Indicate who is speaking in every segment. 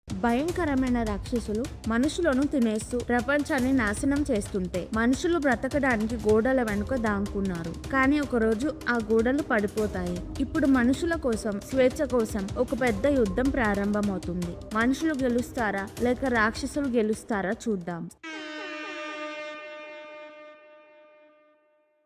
Speaker 1: భయంకరమైన రాక్షసులు మనుషులను తినేస్తూ ప్రపంచాన్ని నాశనం చేస్తుంటే మనుషులు బ్రతకడానికి గోడల వెనుక దాక్కున్నారు. కానీ ఒకరోజు ఆ గోడలు పడిపోతాయి. ఇప్పుడు మనుషుల కోసం, స్వేచ్ఛ కోసం ఒక పెద్ద యుద్ధం ప్రారంభమవుతుంది. మనుషులు గెలుస్తారా లేక రాక్షసులు గెలుస్తారా చూద్దాం.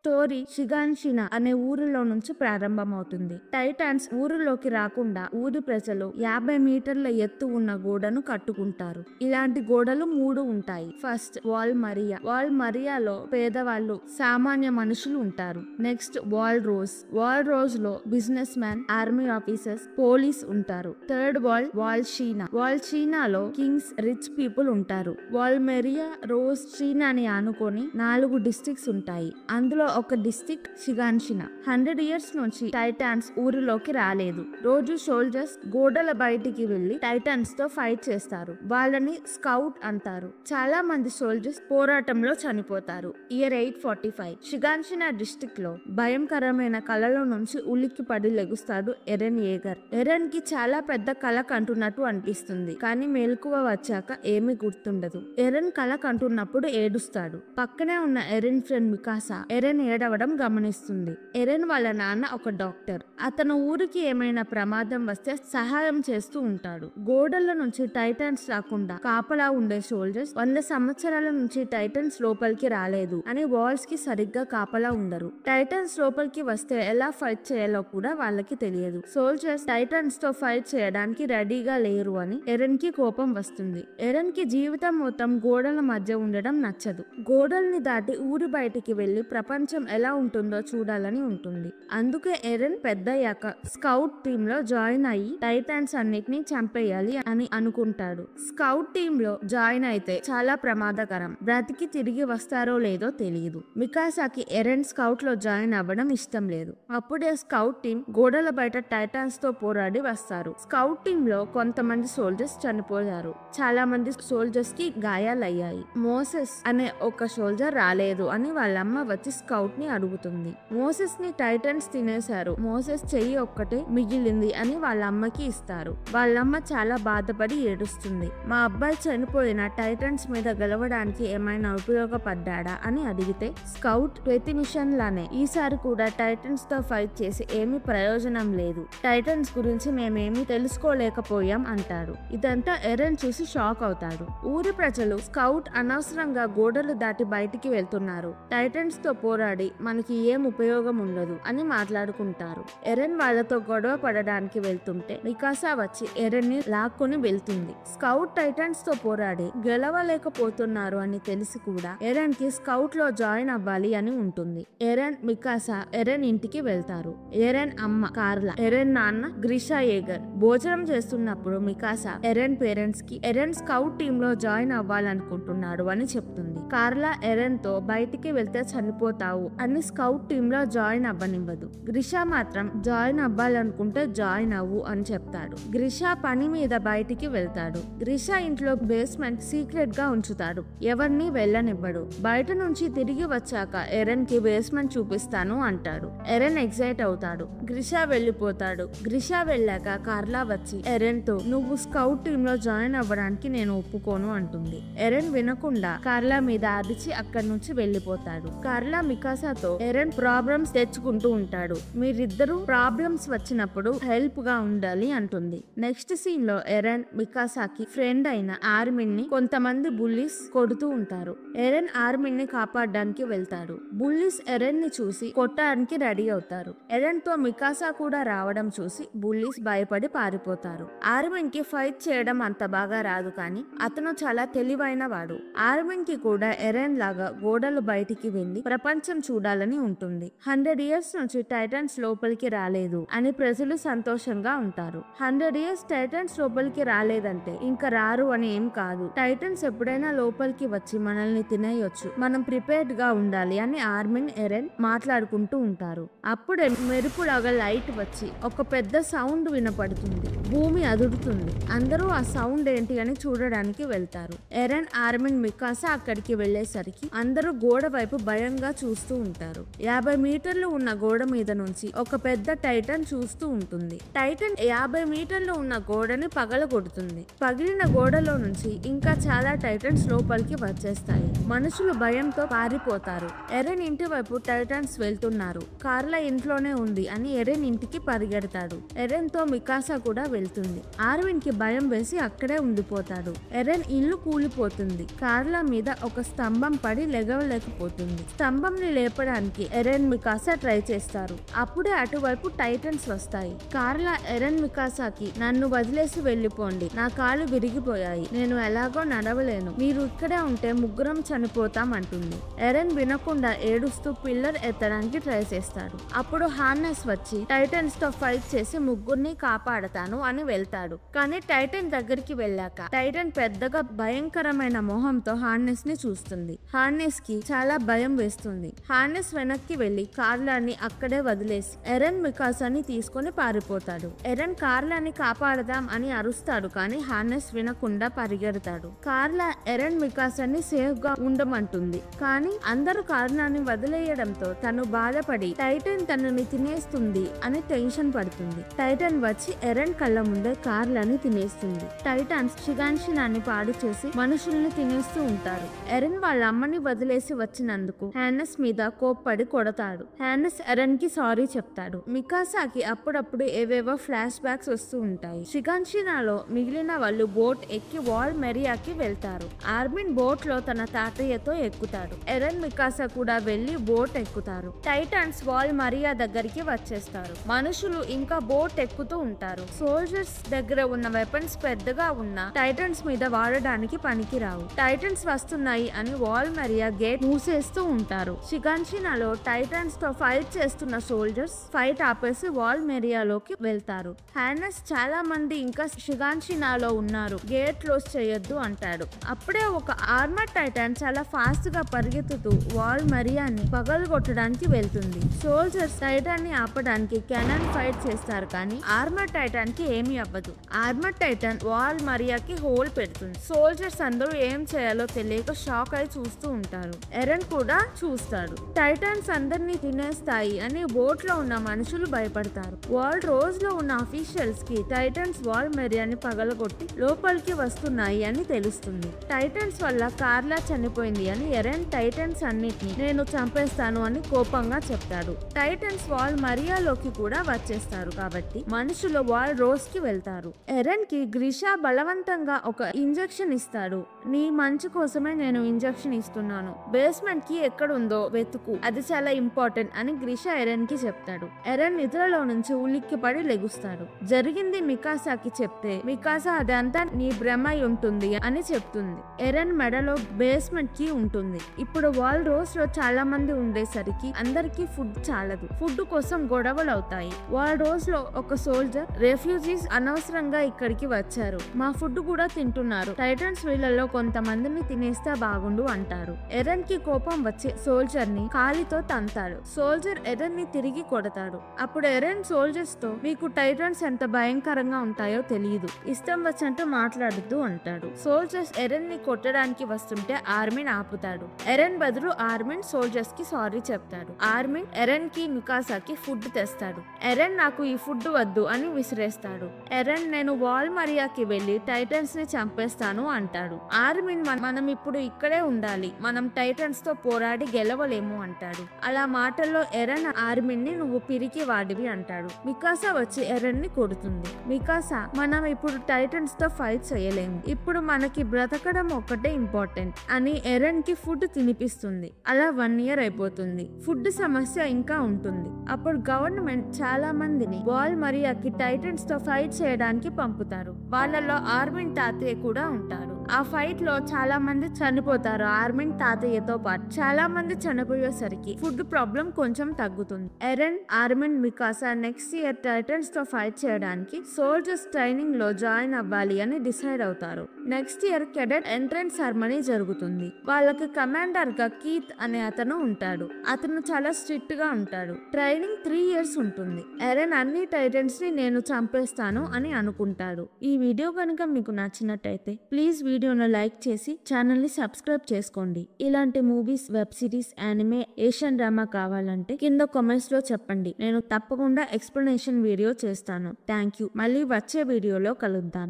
Speaker 1: స్టోరీ షిగాన్షినా అనే ఊరిలో నుంచి ప్రారంభమవుతుంది. టైటాన్స్ ఊరిలోకి రాకుండా ఊరి ప్రజలు 50 మీటర్ల ఎత్తు ఉన్న గోడను కట్టుకుంటారు. ఇలాంటి గోడలు 3 ఉంటాయి. First wall Maria. వాల్ మరియాలో పేదవాళ్ళు, సామాన్య మనుషులు ఉంటారు. Next wall Rose. Wall Rose లో business man, army officers, police ఉంటారు. Third wall Sina. వాల్ షీనాలో కింగ్స్, రిచ్ పీపుల్ ఉంటారు. వాల్ మరియా, రోజ్, షీనాని ఆనుకొని 4 డిస్ట్రిక్ట్స్ ఉంటాయి. అందులో ఒక డిస్ట్రిక్ట్ షిగాన్షినా. 100 ఇయర్స్ నుంచి టైటాన్స్ ఊరిలోకి రాలేదు. రోజు సోల్జర్స్ గోడల బయటికి వెళ్లి టైటాన్స్ తో ఫైట్ చేస్తారు. వాళ్ళని స్కౌట్ అంటారు. చాలా మంది సోల్జర్స్ పోరాటంలో చనిపోతారు. ఇయర్ 845. షిగాన్షినా డిస్ట్రిక్ట్ లో భయంకరమైన కళలో నుంచి ఉలిక్కి పడి లెగుస్తాడు ఎరెన్ యేగర్. ఎరెన్ కి చాలా పెద్ద కళ కంటున్నట్టు అనిపిస్తుంది. కానీ మెలకువ వచ్చాక ఏమీ గుర్తుండదు. ఎరెన్ కళ కంటున్నప్పుడు ఏడుస్తాడు. పక్కనే ఉన్న ఎరెన్ ఫ్రెండ్ మికాసా ఎరెన్ ఏడవడం గమనిస్తుంది. ఎరెన్ వాళ్ళ నాన్న ఒక డాక్టర్. అతను ఊరికి ఏమైనా ప్రమాదం వస్తే సహాయం చేస్తూ ఉంటాడు. గోడల నుంచి టైటాన్స్ రాకుండా కాపలా ఉండే సోల్జర్స్ 100 సంవత్సరాల నుంచి టైటాన్స్ లోపలికి రాలేదు అని వాల్స్ కి సరిగ్గా కాపలా ఉండరు. టైటాన్స్ లోపలికి వస్తే ఎలా ఫైట్ చేయాలో కూడా వాళ్ళకి తెలియదు. సోల్జర్స్ టైటాన్స్ తో ఫైట్ చేయడానికి రెడీగా లేరు అని ఎరెన్ కి కోపం వస్తుంది. ఎరెన్ కి జీవితం మొత్తం గోడల మధ్య ఉండడం నచ్చదు. గోడల్ని దాటి ఊరి బయటికి వెళ్లి ప్రపంచం ఎలా ఉంటుందో చూడాలని ఉంటుంది. అందుకే ఎరెన్ పెద్దయ్యాక స్కౌట్ టీమ్ లో జాయిన్ అయ్యి టైటాన్స్ అన్నిటిని చంపేయాలి అని అనుకుంటాడు. స్కౌట్ టీమ్ లో జాయిన్ అయితే చాలా ప్రమాదకరం. బ్రతికి తిరిగి వస్తారో లేదో తెలియదు. మికాసాకి ఎరెన్ స్కౌట్ లో జాయిన్ అవ్వడం ఇష్టం లేదు. అప్పుడే స్కౌట్ టీం గోడల బయట టైటాన్స్ తో పోరాడి వస్తారు. స్కౌట్ టీమ్ లో కొంతమంది సోల్జర్స్ చనిపోయారు. చాలా మంది సోల్జర్స్ కి గాయాలయ్యాయి. మోసెస్ అనే ఒక సోల్జర్ రాలేదు అని వాళ్ళమ్మ వచ్చి స్కౌట్ ని అడుగుతుంది. మోసెస్ ని టైటన్స్ తినేశారు. మోసెస్ చెయ్యి ఒక్కటే మిగిలింది అని వాళ్ళ అమ్మకి ఇస్తారు. వాళ్ళమ్మ చాలా బాధపడి ఏడుస్తుంది. మా అబ్బాయి చనిపోయిన టైటన్స్ మీద గెలవడానికి ఏమైనా ఉపయోగపడ్డా అని అడిగితే స్కౌట్ ప్రతి మిషన్ లానే ఈసారి కూడా టైటన్స్ తో ఫైట్ చేసి ఏమీ ప్రయోజనం లేదు. టైటన్స్ గురించి మేమేమీ తెలుసుకోలేకపోయాం అంటారు. ఇదంతా ఎరెన్ చూసి షాక్ అవుతాడు. ఊరి ప్రజలు స్కౌట్ అనవసరంగా గోడలు దాటి బయటికి వెళ్తున్నారు. టైటన్స్ తో పోరాడి మనకి ఏం ఉపయోగం ఉండదు అని మాట్లాడుకుంటారు. ఎరెన్ వాళ్ళతో గొడవ పడడానికి వెళ్తుంటే మికాసా వచ్చి ఎరెన్ ని లాక్కొని వెళ్తుంది. స్కౌట్ టైటన్స్ తో పోరాడి గెలవలేకపోతున్నారు అని తెలిసి కూడా ఎరెన్ కి స్కౌట్ లో జాయిన్ అవ్వాలి అని ఉంటుంది. ఎరెన్, మికాసా ఎరెన్ ఇంటికి వెళ్తారు. ఎరెన్ అమ్మ కార్లా, ఎరెన్ నాన్న గ్రిషా యేగర్ భోజనం చేస్తున్నప్పుడు మికాసా ఎరెన్ పేరెంట్స్ కి ఎరెన్ స్కౌట్ టీమ్ లో జాయిన్ అవ్వాలనుకుంటున్నాడు అని చెప్తుంది. కార్లా ఎరెన్ తో బయటికి వెళ్తే చనిపోతావు అని స్కౌట్ టీమ్ లో జాయిన్ అవ్వనివ్వదు. గ్రిషా మాత్రం జాయిన్ అవ్వాలనుకుంటే జాయిన్ అవ్వు అని చెప్తాడు. గ్రిషా పని మీద బయటికి వెళ్తాడు. గ్రిషా ఇంట్లో బేస్మెంట్ సీక్రెట్ గా ఉంచుతాడు. ఎవరిని వెళ్ళనివ్వడు. బయట నుంచి తిరిగి వచ్చాక ఎరెన్ కి బేస్మెంట్ చూపిస్తాను అంటాడు. ఎరెన్ ఎక్సైట్ అవుతాడు. గ్రిషా వెళ్ళిపోతాడు. గ్రిషా వెళ్ళాక కార్లా వచ్చి ఎరెన్ తో నువ్వు స్కౌట్ టీమ్ లో జాయిన్ అవ్వడానికి నేను ఒప్పుకోను అంటుంది. ఎరెన్ వినకుండా కార్లా మీద అరిచి అక్కడి నుంచి వెళ్ళిపోతాడు. కార్లా మికాసాతో ఎరెన్ ప్రాబ్లమ్స్ తెచ్చుకుంటూ ఉంటాడు. మీరిద్దరూ ప్రాబ్లమ్స్ వచ్చినప్పుడు హెల్ప్ గా ఉండాలి అంటుంది. నెక్స్ట్ సీన్ లో ఎరెన్ మికాసాకి ఫ్రెండ్ అయిన ఆర్మిన్ ని కొంతమంది బుల్లీస్ కొడుతూ ఉంటారు. ఎరెన్ ఆర్మిన్ ని కాపాడడానికి వెళ్తాడు. బుల్లీస్ ఎరెన్ ని చూసి కొట్టడానికి రెడీ అవుతారు. ఎరెన్ తో మికాసా కూడా రావడం చూసి బుల్లీస్ భయపడి పారిపోతారు. ఆర్మిన్ కి ఫైట్ చేయడం అంత బాగా రాదు కానీ అతను చాలా తెలివైన వాడు. ఆర్మిన్ కి కూడా ఎరెన్ లాగా గోడలు బయటికి వెళ్లి ప్రపంచం చూడాలని ఉంటుంది. 100 ఇయర్స్ నుంచి టైటన్స్ లోపలికి రాలేదు అని ప్రజలు సంతోషంగా ఉంటారు. 100 ఇయర్స్ టైటన్స్ లోపలికి రాలేదంటే ఇంకా రారు అని ఏం కాదు. టైటన్స్ ఎప్పుడైనా లోపలికి వచ్చి మనల్ని తినేయొచ్చు. మనం ప్రిపేర్డ్ గా ఉండాలి అని ఆర్మిన్, ఎరెన్ మాట్లాడుకుంటూ ఉంటారు. అప్పుడే మెరుపులాగా లైట్ వచ్చి ఒక పెద్ద సౌండ్ వినపడుతుంది. భూమి అదురుతుంది. అందరూ ఆ సౌండ్ ఏంటి అని చూడడానికి వెళ్తారు. ఎరెన్, ఆర్మిన్, మికాసా అక్కడికి వెళ్లేసరికి అందరూ గోడ వైపు భయంగా చూస్తూ ఉంటారు. 50 మీటర్లు ఉన్న గోడ మీద నుంచి ఒక పెద్ద టైటన్ చూస్తూ ఉంటుంది. టైటన్ 50 మీటర్లు ఉన్న గోడని పగలగొడుతుంది. పగిలిన గోడలో నుంచి ఇంకా చాలా టైటన్స్ లోపలికి వచ్చేస్తాయి. మనుషులు భయంతో పారిపోతారు. ఎరెన్ ఇంటి వైపు టైటన్స్ వెళ్తున్నారు. కార్లా ఇంట్లోనే ఉంది అని ఎరెన్ ఇంటికి పరిగెడతాడు. ఎరెన్ తో మికాసా కూడా వెళ్తుంది. ఆర్విన్ కి భయం వేసి అక్కడే ఉండిపోతాడు. ఎరెన్ ఇల్లు కూలిపోతుంది. కార్లా మీద ఒక స్తంభం పడి లెగవలేకపోతుంది. స్తంభంని లేపడానికి ఎరెన్, మికాసా ట్రై చేస్తారు. అప్పుడే అటువైపు టైటన్స్ వస్తాయి. కార్లా ఎరెన్, మికాసాకి నన్ను వదిలేసి వెళ్లిపోండి, నా కాళ్ళు విరిగిపోయాయి, నేను ఎలాగో నడవలేను, మీరు ఇక్కడే ఉంటే ముగ్గురం చనిపోతాం అంటుంది. ఎరెన్ వినకుండా ఏడుస్తూ పిల్లర్ ఎత్తడానికి ట్రై చేస్తాడు. అప్పుడు హార్నెస్ వచ్చి టైటన్స్ తో ఫైట్ చేసి ముగ్గురిని కాపాడతాను అని వెళ్తాడు. కానీ టైటన్ దగ్గరికి వెళ్ళాక టైటన్ పెద్దగా భయంకరమైన మొహంతో హార్నెస్ ని చూస్తుంది. హార్నెస్ కి చాలా భయం వేస్తుంది. హార్నెస్ వెనక్కి వెళ్లి కార్లాని అక్కడే వదిలేసి ఎరెన్, మికాసాని తీసుకొని పారిపోతాడు. ఎరెన్ కార్లాని కాపాడదాం అని అరుస్తాడు. కానీ హార్నెస్ వినకుండా పరిగెడతాడు. కార్లా ఎరెన్, మికాసాని సేఫ్ గా ఉండమంటుంది. కానీ అందరూ కార్లాని వదిలేయడంతో తను బాధపడి టైటన్ తనని తినేస్తుంది అని టెన్షన్ పడుతుంది. టైటన్ వచ్చి ఎరెన్ కళ్ళ ముందే కార్లాని తినేస్తుంది. టైటన్స్ షిగాన్షినాని పాడు చేసి మనుషుల్ని తినేస్తూ ఉంటారు. ఎరెన్ వాళ్ళ అమ్మని వదిలేసి వచ్చినందుకు హార్నెస్ మీద కోప్పడి కొడతాడు. హార్నెస్ ఎరెన్ కి సారీ చెప్తాడు. మికాసాకి అప్పుడప్పుడు ఏవేవో ఫ్లాష్ బ్యాక్స్ వస్తూ ఉంటాయి. షిగాన్షినాలో మిగిలిన వాళ్ళు బోట్ ఎక్కి వాల్ మెరియాకి వెళ్తారు. ఆర్మిన్ బోట్ లో తన తాతయ్యతో ఎక్కుతాడు. ఎరెన్, మికాసా కూడా వెళ్లి బోట్ ఎక్కుతారు. టైటన్స్ వాల్ మరియా దగ్గరికి వచ్చేస్తారు. మనుషులు ఇంకా బోట్ ఎక్కుతూ ఉంటారు. సోల్జర్స్ దగ్గర ఉన్న వెపన్స్ పెద్దగా ఉన్న టైటన్స్ మీద వాడడానికి పనికిరావు. టైటన్స్ వస్తున్నాయి అని వాల్ మరియా గేట్ మూసేస్తూ ఉంటారు. షిగాన్షినాలో టైటన్స్ తో ఫైట్ చేస్తున్న సోల్జర్స్ ఫైట్ ఆపేసి వాల్ మెరియాలోకి వెళ్తారు. హార్నెస్ చాలా మంది ఇంకా షిగాన్షినాలో ఉన్నారు, గేట్ క్లోజ్ చేయొద్దు అంటాడు. అప్పుడే ఒక ఆర్మర్ టైటన్ చాలా ఫాస్ట్ గా పరిగెత్తుతూ వాల్ మరియాని పగలగొట్టడానికి వెళ్తుంది. సోల్జర్స్ టైటన్ ని ఆపడానికి కెనాన్ ఫైట్ చేస్తారు. కానీ ఆర్మర్ టైటన్ కి ఏమీ అవ్వదు. ఆర్మర్ టైటన్ వాల్ మరియాకి హోల్ పెడుతుంది. సోల్జర్స్ అందరూ ఏం చేయాలో తెలియక షాక్ అయి చూస్తూ ఉంటారు. ఎరెన్ కూడా చూస్తాడు. టైటన్స్ అందరినీ తినేస్తాయి అని బోట్ లో ఉన్న మనుషులు భయపడతారు. వాల్ రోజ్ లో ఉన్న అఫీషియల్స్ కి టైటన్స్ వాల్ మరియాని పగలగొట్టి లోపలికి వస్తున్నాయి అని తెలుస్తుంది. టైటన్స్ వల్ల కార్లా చనిపోయింది అని ఎరెన్ టైటన్స్ అన్నిటిని నేను చంపేస్తాను అని కోపంగా చెప్తాడు. టైటన్స్ వాల్ మరియాలోకి కూడా వచ్చేస్తారు. కాబట్టి మనుషులు వాల్ రోజ్ కి వెళ్తారు. ఎరెన్ కి గ్రిషా బలవంతంగా ఒక ఇంజెక్షన్ ఇస్తాడు. నీ మంచి కోసమే నేను ఇంజెక్షన్ ఇస్తున్నాను, బేస్మెంట్ కి ఎక్కడుందో వెతుకు, అది చాలా ఇంపార్టెంట్ అని గ్రిషా ఎరెన్ కి చెప్తాడు. ఎరెన్ నిద్రలో నుంచి ఉలిక్కిపడి లెగుస్తాడు. జరిగింది మికాసాకి చెప్తే మికాసా అదంతా నీ భ్రమ ఉంటుంది అని చెప్తుంది. ఎరెన్ మెడలో బేస్మెంట్ కి ఉంటుంది. ఇప్పుడు వాల్ రోజ్ లో చాలా మంది ఉండేసరికి అందరికి ఫుడ్ చాలదు. ఫుడ్ కోసం గొడవలు అవుతాయి. వాల్ రోజ్ లో ఒక సోల్జర్, రెఫ్యూజీస్ అనవసరంగా ఇక్కడికి వచ్చారు, మా ఫుడ్ కూడా తింటున్నారు, టైటన్స్ వీళ్ళలో కొంతమందిని తినేస్తే బాగుండు అంటారు. ఎరెన్ కి కోపం వచ్చి సోల్జర్ ని కాలితో తంతాడు. సోల్జర్ ఎరెన్ ని తిరిగి కొడతాడు. అప్పుడు ఎరెన్ సోల్జర్స్ తో మీకు టైటన్స్ ఎంత భయంకరంగా ఉంటాయో తెలియదు, ఇష్టం వచ్చినట్టు మాట్లాడుతూ అంటాడు. సోల్జర్స్ ఎరెన్ ని కొట్టడానికి వస్తుంటే ఆర్మిన్ ఆపుతాడు. ఎరెన్ బదులు ఆర్మిన్ సోల్జర్స్ కి సారీ చెప్తాడు. ఆర్మిన్ ఎరెన్ కి, మికాసాకి ఫుడ్ తెస్తాడు. ఎరెన్ నాకు ఈ ఫుడ్ వద్దు అని విసిరేస్తాడు. ఎరెన్ నేను వాల్ మరియాకి వెళ్లి టైటన్స్ ని చంపేస్తాను అంటాడు. ఆర్మిన్ మనం ఇప్పుడు ఇక్కడే ఉండాలి, మనం టైటన్స్ తో పోరాడి గెలవలేము అంటాడు. అలా మాటల్లో ఎరెన్ ఆర్మిన్ ని నువ్వు పిరికి వాడివి అంటాడు. మికాసా వచ్చి ఎరెన్ ని కొడుతుంది. మికాసా మనం ఇప్పుడు టైటన్స్ తో ఫైట్ చేయలేము, ఇప్పుడు మనకి బ్రతకడం ఒక్కటే ఇంపార్టెంట్ అని ఎరెన్ కి ఫుడ్ తినిపిస్తుంది. అలా 1 year అయిపోతుంది. ఫుడ్ సమస్య ఇంకా ఉంటుంది. అప్పుడు గవర్నమెంట్ చాలా మందిని వాల్ మరియాకి టైటన్స్ తో ఫైట్ చేయడానికి పంపుతారు. వాళ్ళలో ఆర్మిన్ తాతయ్య కూడా ఉంటారు. ఆ ఫైట్ లో చాలా మంది చనిపోతారు. ఆర్మిన్ తాతయ్యతో పాటు చాలా మంది చనిపోయేసరికి ఫుడ్ ప్రాబ్లం కొంచెం తగ్గుతుంది. ఎరెన్, ఆర్మిన్, మికాసా నెక్స్ట్ ఇయర్ టైటన్స్ తో ఫైట్ చేయడానికి సోల్జర్స్ ట్రైనింగ్ లో జాయిన్ అవ్వాలి అని డిసైడ్ అవుతారు. Next year cadet entrance ceremony జరుగుతుంది. వాళ్ళకి కమాండర్ గా కీత్ అనే అతను ఉంటాడు. అతను చాలా స్ట్రిక్ట్ గా ఉంటాడు. ట్రైనింగ్ 3 years ఉంటుంది. ఎరెన్ అన్ని టైటన్స్ ని నేను చంపేస్తాను అని అనుకుంటాడు. ఈ వీడియో కనుక మీకు నచ్చినట్టయితే ప్లీజ్ వీడియోను లైక్ చేసి ఛానల్ ని సబ్స్క్రైబ్ చేసుకోండి. ఇలాంటి movies, web series, anime, Asian drama కావాలంటే కింద కామెంట్స్ లో చెప్పండి. నేను తప్పకుండా ఎక్స్ప్లెనేషన్ వీడియో చేస్తాను. Thank you. మళ్ళీ వచ్చే వీడియోలో కలుద్దాం.